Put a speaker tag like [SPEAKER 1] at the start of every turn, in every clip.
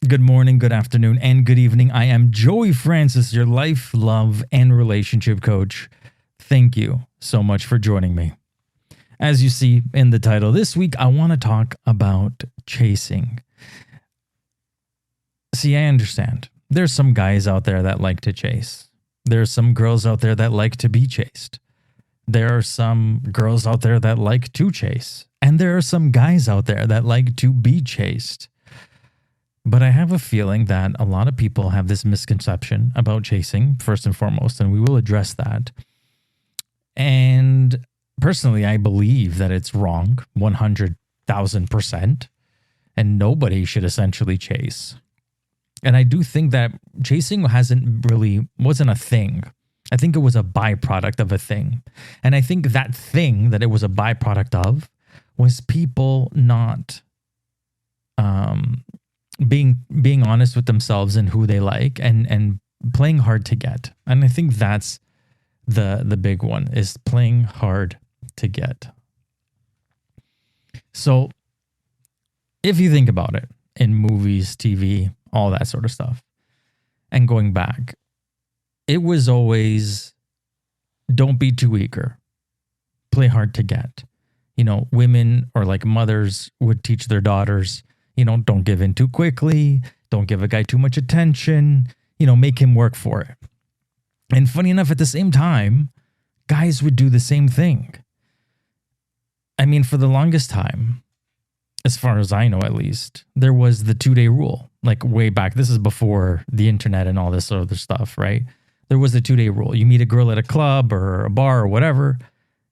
[SPEAKER 1] Good morning, good afternoon, and good evening. I am Joey Francis, your life, love, and relationship coach. Thank you so much for joining me. As you see in the title, this week I want to talk about chasing. See, I understand. There's some guys out there that like to chase. There's some girls out there that like to be chased. There are some girls out there that like to chase. And there are some guys out there that like to be chased. But I have a feeling that a lot of people have this misconception about chasing, first and foremost, and we will address that. And personally, I believe that it's wrong 100,000%, and nobody should essentially chase. And I do think that chasing wasn't a thing. I think it was a byproduct of a thing. And I think that thing that it was a byproduct of was people not being honest with themselves and who they like and playing hard to get. And I think that's the big one, is playing hard to get. So if you think about it in movies, TV, all that sort of stuff, and going back, it was always don't be too eager, play hard to get. Women or like mothers would teach their daughters, don't give in too quickly. Don't give a guy too much attention. Make him work for it. And funny enough, at the same time, guys would do the same thing. I mean, for the longest time, as far as I know at least, there was the 2-day rule, like way back. This is before the internet and all this other stuff, right? There was the 2-day rule. You meet a girl at a club or a bar or whatever,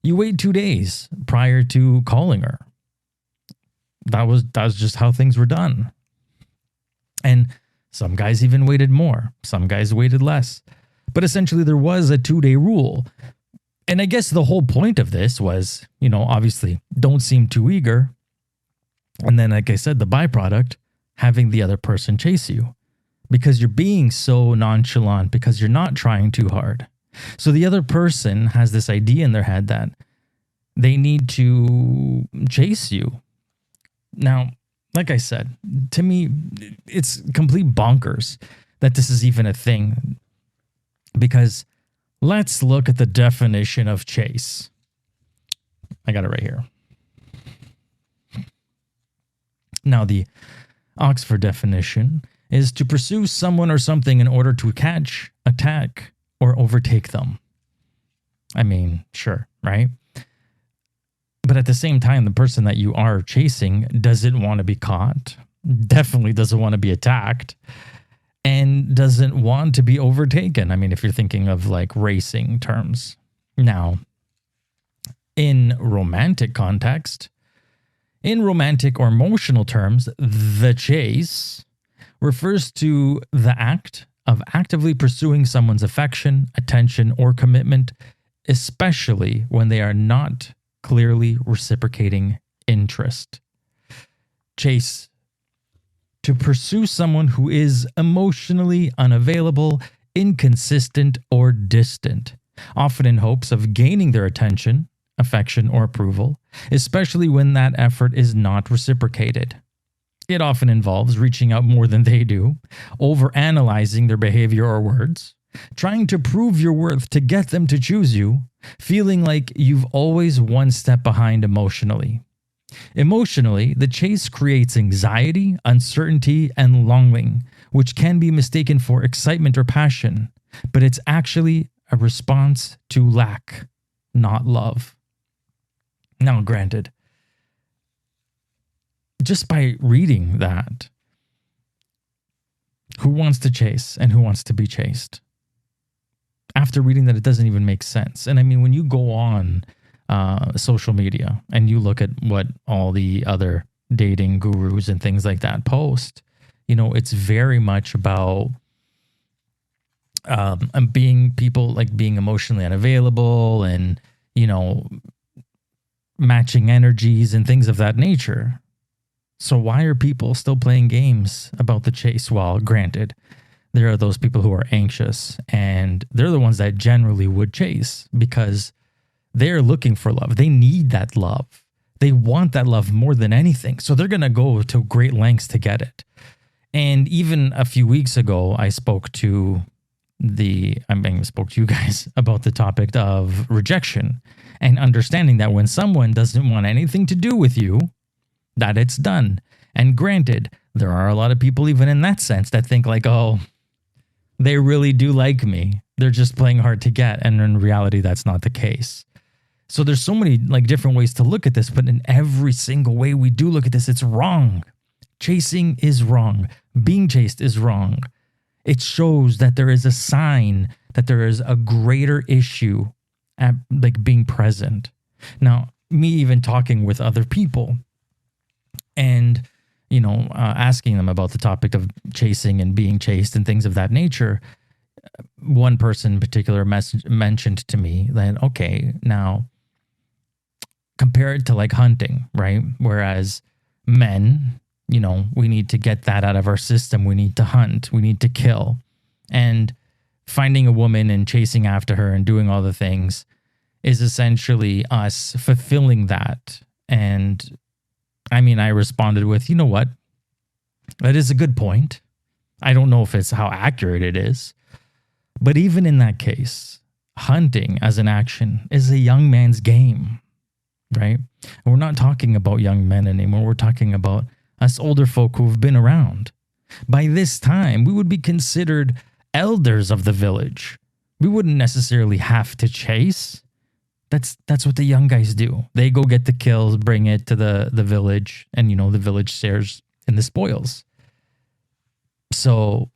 [SPEAKER 1] you wait 2 days prior to calling her. That was just how things were done. And some guys even waited more. Some guys waited less. But essentially there was a 2-day rule. And I guess the whole point of this was, obviously don't seem too eager. And then, like I said, the byproduct, having the other person chase you because you're being so nonchalant, because you're not trying too hard. So the other person has this idea in their head that they need to chase you. Now, like I said, to me, it's complete bonkers that this is even a thing, because let's look at the definition of chase. I got it right here. Now, the Oxford definition is to pursue someone or something in order to catch, attack, or overtake them. I mean, sure, right? But at the same time, the person that you are chasing doesn't want to be caught, definitely doesn't want to be attacked, and doesn't want to be overtaken. I mean, if you're thinking of like racing terms. Now, in romantic context, in romantic or emotional terms, the chase refers to the act of actively pursuing someone's affection, attention, or commitment, especially when they are not clearly reciprocating interest. Chase. To pursue someone who is emotionally unavailable, inconsistent, or distant, often in hopes of gaining their attention, affection, or approval, especially when that effort is not reciprocated. It often involves reaching out more than they do, overanalyzing their behavior or words, trying to prove your worth to get them to choose you, feeling like you've always one step behind emotionally. Emotionally, the chase creates anxiety, uncertainty, and longing, which can be mistaken for excitement or passion, but it's actually a response to lack, not love. Now, granted, just by reading that, who wants to chase and who wants to be chased? After reading that, it doesn't even make sense. And I mean, when you go on social media and you look at what all the other dating gurus and things like that post, it's very much about being emotionally unavailable and, matching energies and things of that nature. So why are people still playing games about the chase? Well, granted, there are those people who are anxious, and they're the ones that generally would chase because they're looking for love. They need that love. They want that love more than anything. So they're going to go to great lengths to get it. And even a few weeks ago, I spoke to spoke to you guys about the topic of rejection and understanding that when someone doesn't want anything to do with you, that it's done. And granted, there are a lot of people even in that sense that think like, oh, they really do like me. They're just playing hard to get. And in reality, that's not the case. So there's so many like different ways to look at this, but in every single way we do look at this, it's wrong. Chasing is wrong. Being chased is wrong. It shows that there is a sign that there is a greater issue at like being present. Now, me even talking with other people and, asking them about the topic of chasing and being chased and things of that nature, one person in particular mentioned to me that, okay, now compare it to like hunting, right? Whereas men, we need to get that out of our system. We need to hunt. We need to kill. And finding a woman and chasing after her and doing all the things is essentially us fulfilling that. And I responded with, you know what? That is a good point. I don't know if it's how accurate it is. But even in that case, hunting as an action is a young man's game, right? And we're not talking about young men anymore. We're talking about us older folk who've been around. By this time, we would be considered elders of the village. We wouldn't necessarily have to chase. That's what the young guys do. They go get the kills, bring it to the village, and the village shares in the spoils. So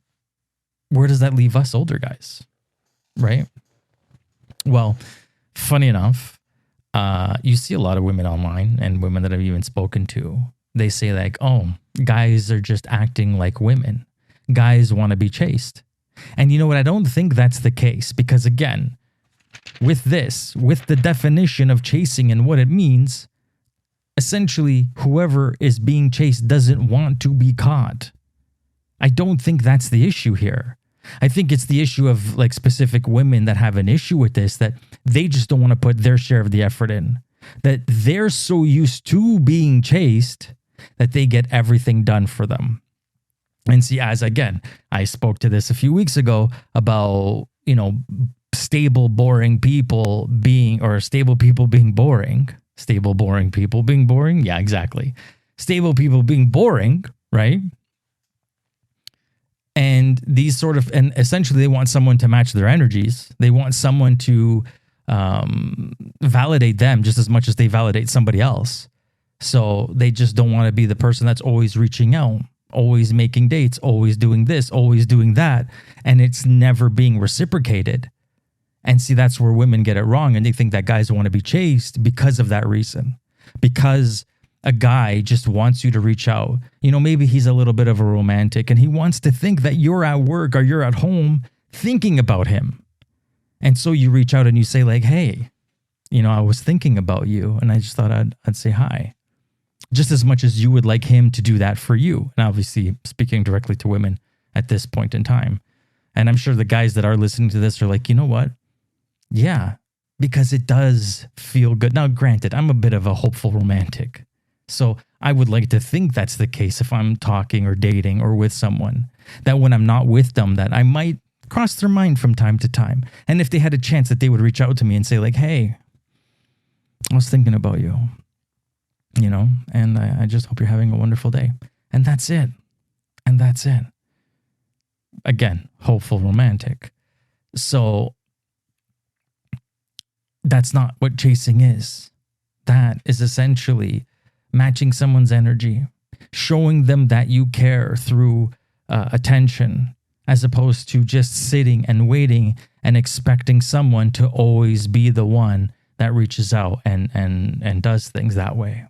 [SPEAKER 1] where does that leave us older guys? Right? Well, funny enough, you see a lot of women online and women that I've even spoken to. They say like, oh, guys are just acting like women. Guys want to be chased. And you know what? I don't think that's the case because again, with the definition of chasing and what it means, essentially whoever is being chased doesn't want to be caught. I don't think that's the issue here. I think it's the issue of like specific women that have an issue with this, that they just don't want to put their share of the effort in, that they're so used to being chased that they get everything done for them. And see, as again, I spoke to this a few weeks ago about, stable, boring people being, or stable people being boring. Stable, boring people being boring. Yeah, exactly. Stable people being boring, right? And and essentially they want someone to match their energies. They want someone to validate them just as much as they validate somebody else. So they just don't want to be the person that's always reaching out, always making dates, always doing this, always doing that. And it's never being reciprocated. And see, that's where women get it wrong. And they think that guys want to be chased because of that reason. Because a guy just wants you to reach out. Maybe he's a little bit of a romantic and he wants to think that you're at work or you're at home thinking about him. And so you reach out and you say like, hey, I was thinking about you and I just thought I'd say hi. Just as much as you would like him to do that for you. And obviously speaking directly to women at this point in time. And I'm sure the guys that are listening to this are like, you know what? Yeah, because it does feel good. Now, granted, I'm a bit of a hopeful romantic. So I would like to think that's the case if I'm talking or dating or with someone, that when I'm not with them, that I might cross their mind from time to time. And if they had a chance that they would reach out to me and say like, hey, I was thinking about you, and I just hope you're having a wonderful day. And that's it. Again, hopeful romantic. So that's not what chasing is. That is essentially matching someone's energy, showing them that you care through attention, as opposed to just sitting and waiting and expecting someone to always be the one that reaches out and does things that way.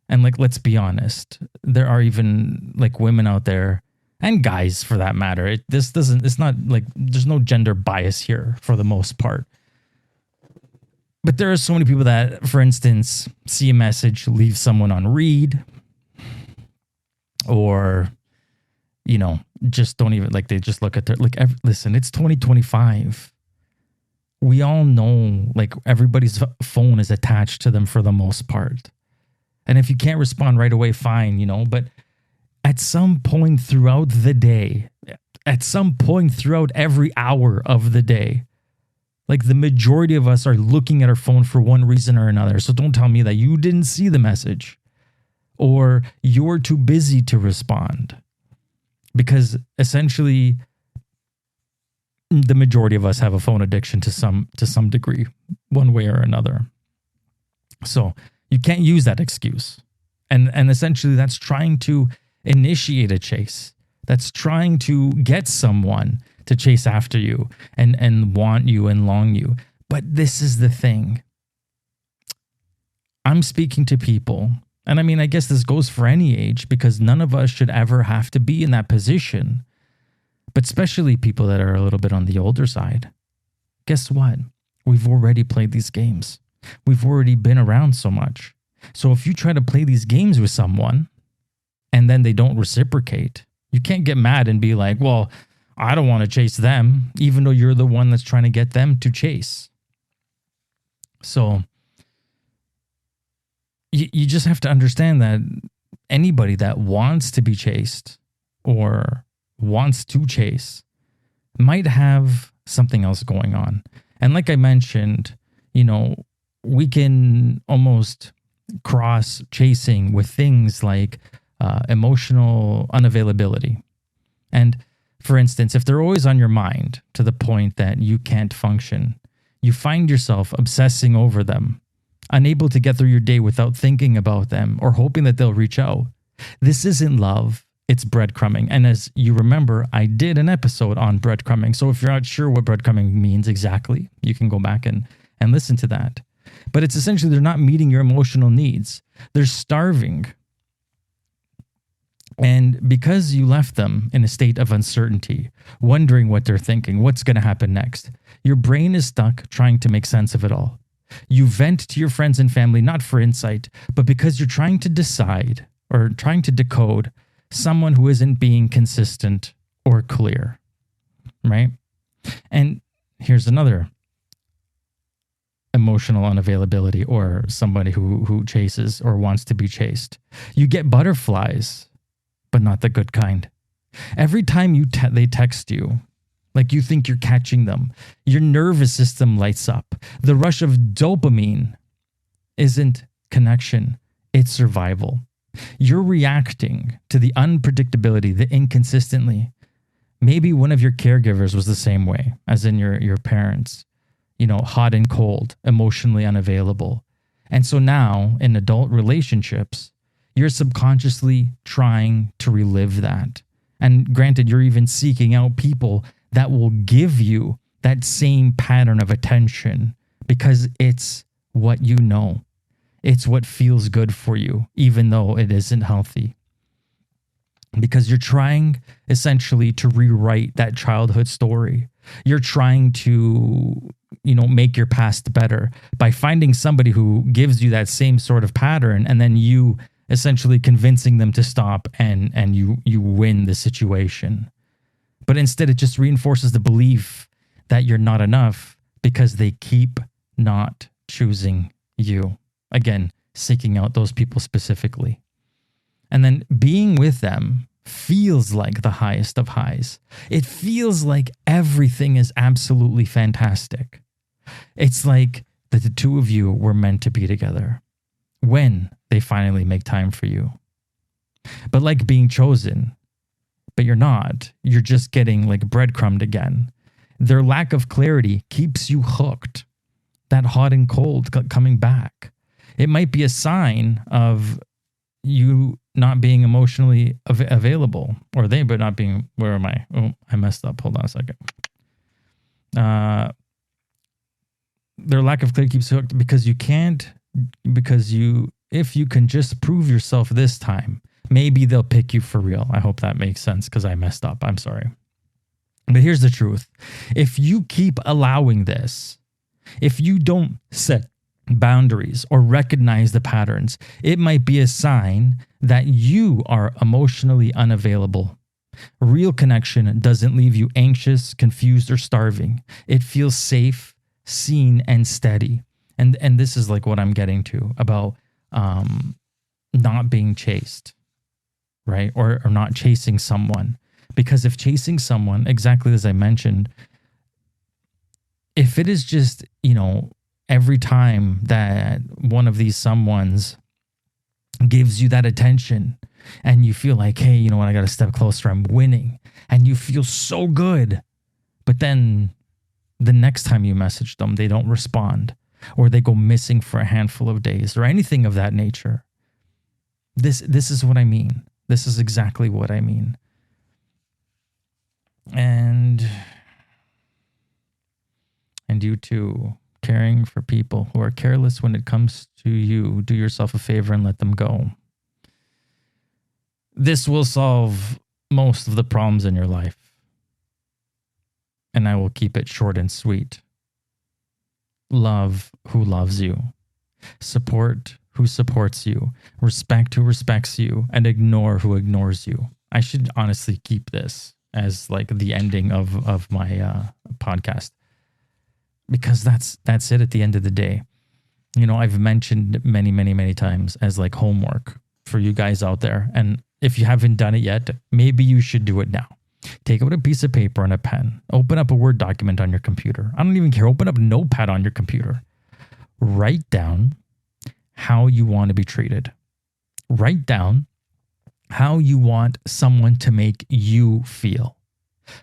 [SPEAKER 1] And like, let's be honest, there are even like women out there and guys for that matter. It's not like there's no gender bias here for the most part. But there are so many people that, for instance, see a message, leave someone on read, or, just don't even like, they just look at their, listen, it's 2025. We all know like everybody's phone is attached to them for the most part. And if you can't respond right away, fine, but at some point throughout the day, at some point throughout every hour of the day, like the majority of us are looking at our phone for one reason or another. So don't tell me that you didn't see the message or you're too busy to respond, because essentially the majority of us have a phone addiction to some degree, one way or another. So you can't use that excuse. And essentially that's trying to initiate a chase. That's trying to get someone to chase after you and want you and long you. But this is the thing. I'm speaking to people, and I mean, I guess this goes for any age, because none of us should ever have to be in that position. But especially people that are a little bit on the older side. Guess what? We've already played these games. We've already been around so much. So if you try to play these games with someone and then they don't reciprocate, you can't get mad and be like, well, I don't want to chase them, even though you're the one that's trying to get them to chase. So you just have to understand that anybody that wants to be chased or wants to chase might have something else going on. And like I mentioned, we can almost cross chasing with things like emotional unavailability. And for instance, if they're always on your mind to the point that you can't function, you find yourself obsessing over them, unable to get through your day without thinking about them or hoping that they'll reach out. This isn't love, it's breadcrumbing. And as you remember, I did an episode on breadcrumbing. So if you're not sure what breadcrumbing means exactly, you can go back and listen to that. But it's essentially they're not meeting your emotional needs. They're starving. And because you left them in a state of uncertainty, wondering what they're thinking, what's going to happen next, your brain is stuck trying to make sense of it all. You vent to your friends and family, not for insight, but because you're trying to decide or trying to decode someone who isn't being consistent or clear, right? And here's another emotional unavailability, or somebody who chases or wants to be chased. You get butterflies, but not the good kind. Every time they text you, like you think you're catching them, your nervous system lights up. The rush of dopamine isn't connection, it's survival. You're reacting to the unpredictability, the inconsistently. Maybe one of your caregivers was the same way, as in your parents, hot and cold, emotionally unavailable. And so now in adult relationships, you're subconsciously trying to relive that. And granted, you're even seeking out people that will give you that same pattern of attention because it's what you know. It's what feels good for you, even though it isn't healthy. Because you're trying essentially to rewrite that childhood story. You're trying to, make your past better by finding somebody who gives you that same sort of pattern, and then you essentially convincing them to stop, and you win the situation. But instead, it just reinforces the belief that you're not enough because they keep not choosing you. Again, seeking out those people specifically. And then being with them feels like the highest of highs. It feels like everything is absolutely fantastic. It's like that the two of you were meant to be together when they finally make time for you. But like being chosen, but you're not. You're just getting like breadcrumbed again. Their lack of clarity keeps you hooked. That hot and cold coming back. It might be a sign of you not being emotionally available, or they but not being. Where am I? Oh, I messed up. Hold on a second. Their lack of clarity keeps you hooked because if you can just prove yourself this time, maybe they'll pick you for real. I hope that makes sense because I messed up. I'm sorry. But here's the truth. If you keep allowing this, if you don't set boundaries or recognize the patterns, it might be a sign that you are emotionally unavailable. Real connection doesn't leave you anxious, confused, or starving. It feels safe, seen, and steady. And this is like what I'm getting to about not being chased, right? Or not chasing someone. Because if chasing someone, exactly as I mentioned, if it is just, every time that one of these someones gives you that attention and you feel like, hey, you know what, I got to step closer, I'm winning, and you feel so good, but then the next time you message them, they don't respond, or they go missing for a handful of days, or anything of that nature. This is what I mean. This is exactly what I mean. And you too, caring for people who are careless when it comes to you, do yourself a favor and let them go. This will solve most of the problems in your life. And I will keep it short and sweet. Love who loves you. Support who supports you. Respect who respects you. And ignore who ignores you. I should honestly keep this as like the ending of my podcast. Because that's it at the end of the day. I've mentioned many times as like homework for you guys out there. And if you haven't done it yet, maybe you should do it now. Take out a piece of paper and a pen. Open up a Word document on your computer. I don't even care. Open up a notepad on your computer. Write down how you want to be treated. Write down how you want someone to make you feel.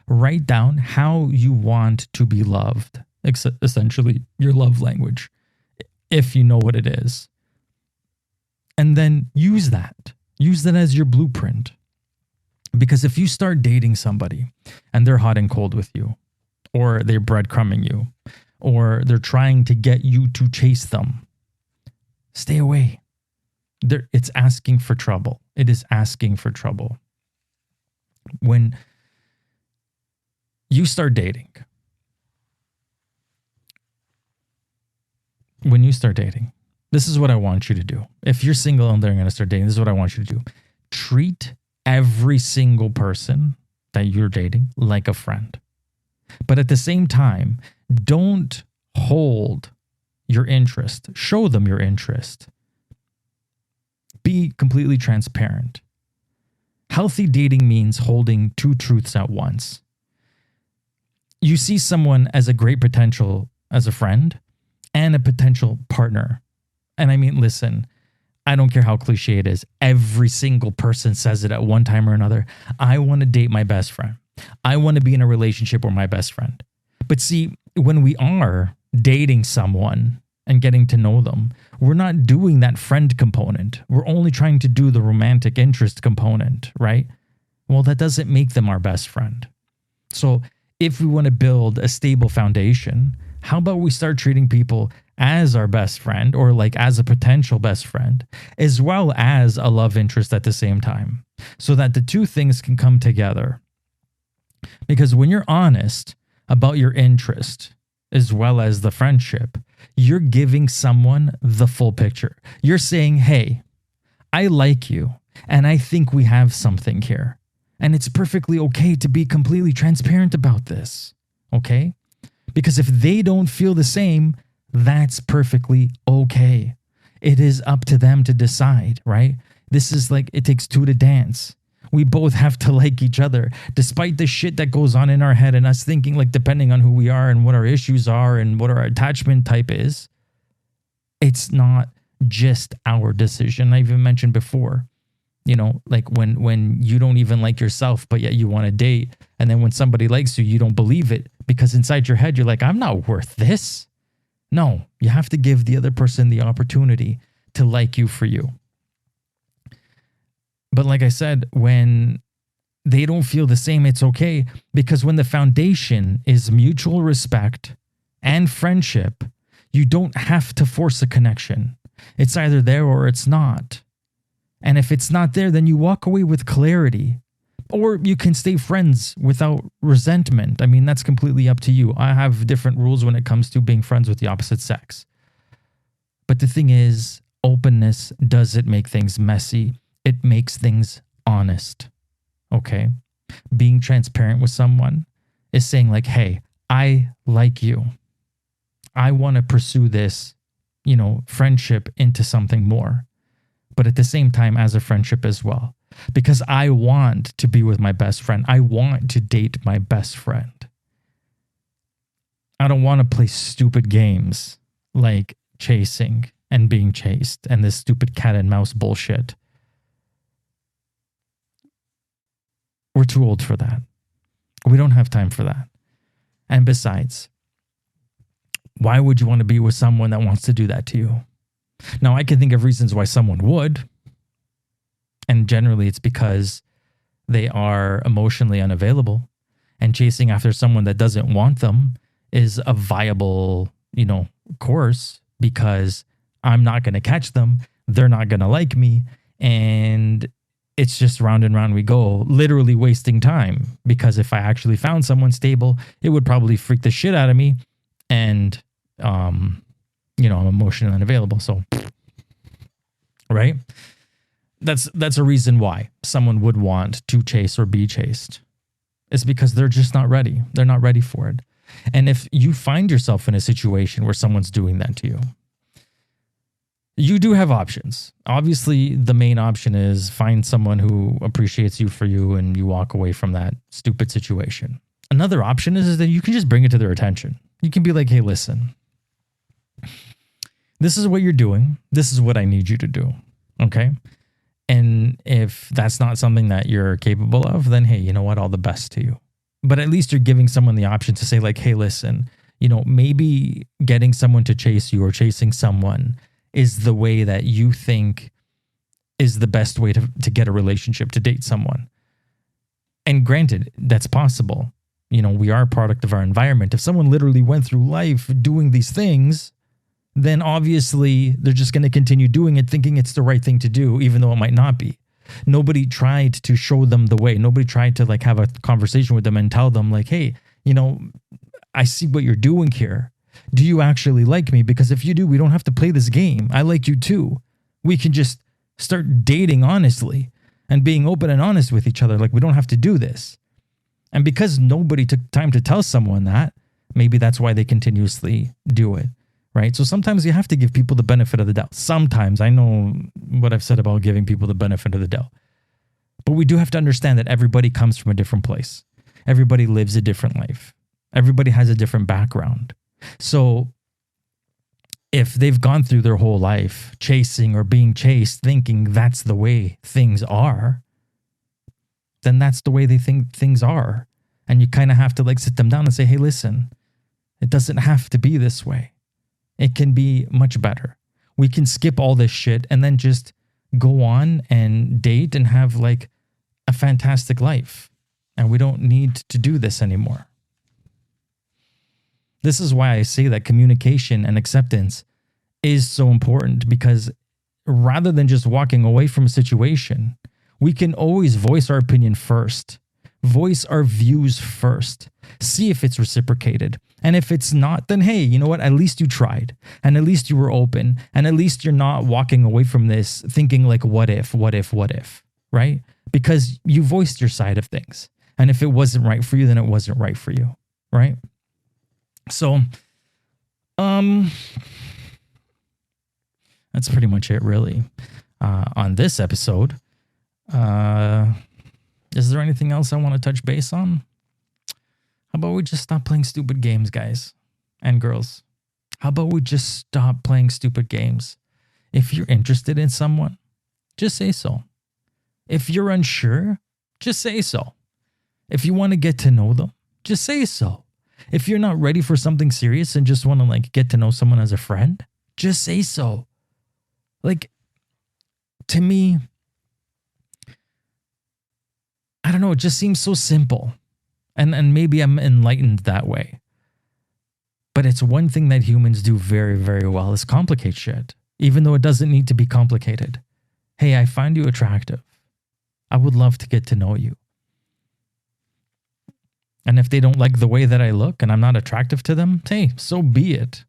[SPEAKER 1] Write down how you want to be loved. Essentially, your love language, if you know what it is. And then use that. Use that as your blueprint. Because if you start dating somebody and they're hot and cold with you, or they're breadcrumbing you, or they're trying to get you to chase them, stay away. It's asking for trouble. It is asking for trouble. When you start dating, this is what I want you to do. If you're single and they're going to start dating, this is what I want you to do. Treat every single person that you're dating like a friend. But at the same time, don't hold your interest. Show them your interest. Be completely transparent. Healthy dating means holding two truths at once. You see someone as a great potential as a friend and a potential partner. And I mean, listen, I don't care how cliche it is. Every single person says it at one time or another. I want to date my best friend. I want to be in a relationship with my best friend. But see, when we are dating someone and getting to know them, we're not doing that friend component. We're only trying to do the romantic interest component, right? Well, that doesn't make them our best friend. So if we want to build a stable foundation, how about we start treating people as our best friend, or like as a potential best friend, as well as a love interest at the same time, so that the two things can come together. Because when you're honest about your interest as well as the friendship, you're giving someone the full picture. You're saying, hey, I like you and I think we have something here. And it's perfectly okay to be completely transparent about this. Okay? Because if they don't feel the same, that's perfectly okay. It is up to them to decide, right? This is like, it takes two to dance. We both have to like each other, despite the shit that goes on in our head and us thinking, like, depending on who we are and what our issues are and what our attachment type is. It's not just our decision. I even mentioned before, like when you don't even like yourself, but yet you want to date. And then when somebody likes you, you don't believe it because inside your head, you're like, I'm not worth this. No, you have to give the other person the opportunity to like you for you. But like I said, when they don't feel the same, it's okay. Because when the foundation is mutual respect and friendship, you don't have to force a connection. It's either there or it's not. And if it's not there, then you walk away with clarity. Or you can stay friends without resentment. I mean, that's completely up to you. I have different rules when it comes to being friends with the opposite sex. But the thing is, openness doesn't make things messy. It makes things honest. Okay? Being transparent with someone is saying like, hey, I like you. I want to pursue this, friendship into something more. But at the same time, as a friendship as well. because I want to be with my best friend. I want to date my best friend. I don't want to play stupid games like chasing and being chased and this stupid cat and mouse bullshit. We're too old for that. We don't have time for that. And besides, why would you want to be with someone that wants to do that to you? Now, I can think of reasons why someone would. And generally, it's because they are emotionally unavailable. And chasing after someone that doesn't want them is a viable, course, because I'm not going to catch them. They're not going to like me. And it's just round and round we go, literally wasting time. Because if I actually found someone stable, it would probably freak the shit out of me. And, I'm emotionally unavailable. So, right? That's a reason why someone would want to chase or be chased. It's because they're just not ready. They're not ready for it. And if you find yourself in a situation where someone's doing that to you, you do have options. Obviously, the main option is find someone who appreciates you for you and you walk away from that stupid situation. Another option is that you can just bring it to their attention. You can be like, hey, listen, this is what you're doing. This is what I need you to do. Okay? And if that's not something that you're capable of, then hey, you know what? All the best to you. But at least you're giving someone the option to say like, hey, listen, maybe getting someone to chase you or chasing someone is the way that you think is the best way to get a relationship, to date someone. And granted, that's possible. We are a product of our environment. If someone literally went through life doing these things, then obviously they're just going to continue doing it, thinking it's the right thing to do, even though it might not be. Nobody tried to show them the way. Nobody tried to have a conversation with them and tell them like, hey, I see what you're doing here. Do you actually like me? Because if you do, we don't have to play this game. I like you too. We can just start dating honestly and being open and honest with each other. Like, we don't have to do this. And because nobody took time to tell someone that, maybe that's why they continuously do it. Right? So sometimes you have to give people the benefit of the doubt. Sometimes, I know what I've said about giving people the benefit of the doubt. But we do have to understand that everybody comes from a different place. Everybody lives a different life. Everybody has a different background. So if they've gone through their whole life chasing or being chased, thinking that's the way things are, then that's the way they think things are. And you kind of have to sit them down and say, hey, listen, it doesn't have to be this way. It can be much better. We can skip all this shit and then just go on and date and have a fantastic life. And we don't need to do this anymore. This is why I say that communication and acceptance is so important, because rather than just walking away from a situation, we can always voice our opinion first, voice our views first, see if it's reciprocated. And if it's not, then hey, you know what? At least you tried, and at least you were open, and at least you're not walking away from this thinking what if, right? Because you voiced your side of things. And if it wasn't right for you, then it wasn't right for you, right? So, that's pretty much it, really, on this episode. Is there anything else I want to touch base on? How about we just stop playing stupid games, guys and girls? How about we just stop playing stupid games? If you're interested in someone, just say so. If you're unsure, just say so. If you want to get to know them, just say so. If you're not ready for something serious and just want to get to know someone as a friend, just say so. To me, I don't know, it just seems so simple. And maybe I'm enlightened that way. But it's one thing that humans do very, very well is complicate shit, even though it doesn't need to be complicated. Hey, I find you attractive. I would love to get to know you. And if they don't like the way that I look and I'm not attractive to them, hey, so be it.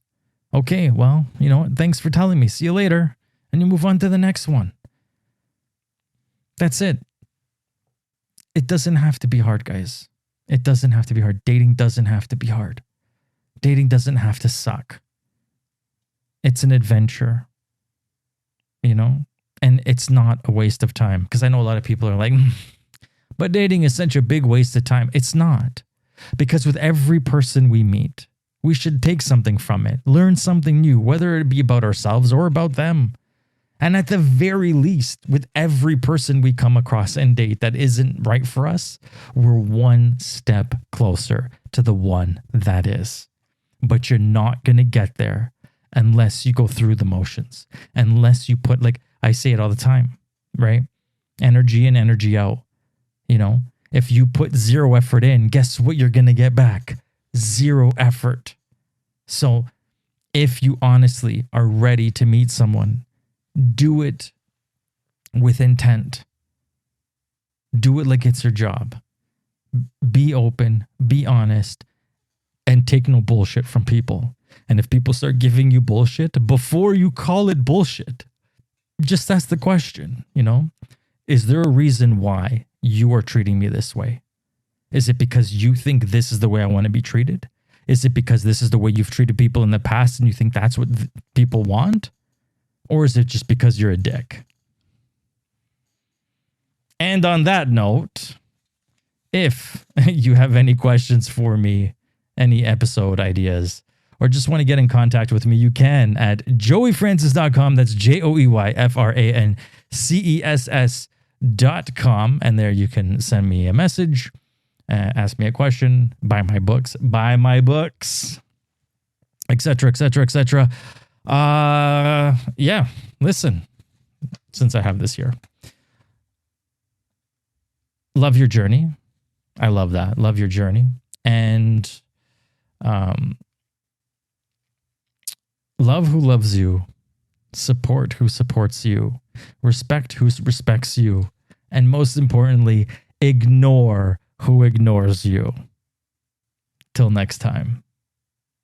[SPEAKER 1] Okay, well, you know what? Thanks for telling me. See you later. And you move on to the next one. That's it. It doesn't have to be hard, guys. It doesn't have to be hard. Dating doesn't have to be hard. Dating doesn't have to suck. It's an adventure. And it's not a waste of time, because I know a lot of people are like, but dating is such a big waste of time. It's not, because with every person we meet, we should take something from it, learn something new, whether it be about ourselves or about them. And at the very least, with every person we come across and date that isn't right for us, we're one step closer to the one that is. But you're not going to get there unless you go through the motions, unless you put, like I say it all the time, right? Energy in, energy out. You know, if you put zero effort in, guess what you're going to get back? Zero effort. So if you honestly are ready to meet someone, do it with intent. Do it like it's your job. Be open, be honest, and take no bullshit from people. And if people start giving you bullshit, before you call it bullshit, just ask the question, you know, is there a reason why you are treating me this way? Is it because you think this is the way I want to be treated? Is it because this is the way you've treated people in the past and you think that's what people want? Or is it just because you're a dick? And on that note, if you have any questions for me, any episode ideas, or just want to get in contact with me, you can at joeyfrancis.com. That's joeyfrances.com. And there you can send me a message, ask me a question, buy my books, etc., etc., etc. Yeah, listen, since I have this here, love your journey. I love that. Love your journey. And love who loves you, support who supports you, respect who respects you, and most importantly, ignore who ignores you. Till next time.